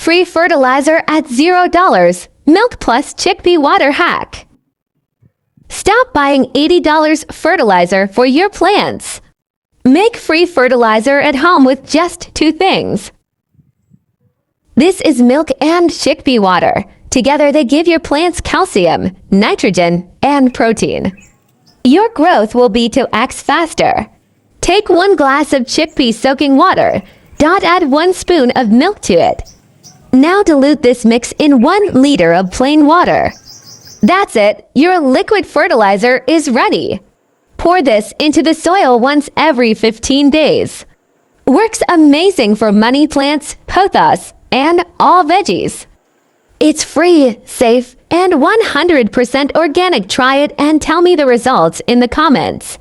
Free fertilizer at $0. Milk plus chickpea water hack. Stop buying $80 fertilizer for your plants. Make free fertilizer at home with just 2 things. This is milk and chickpea water. Together they give your plants calcium, nitrogen, and protein. Your growth will be 2x faster. Take 1 glass of chickpea soaking water. Add 1 spoon of milk to it. Now dilute this mix in 1 liter of plain water. That's it, your liquid fertilizer is ready. Pour this into the soil once every 15 days. Works amazing for money plants, pothos, and all veggies. It's free, safe, and 100% organic. Try it and tell me the results in the comments.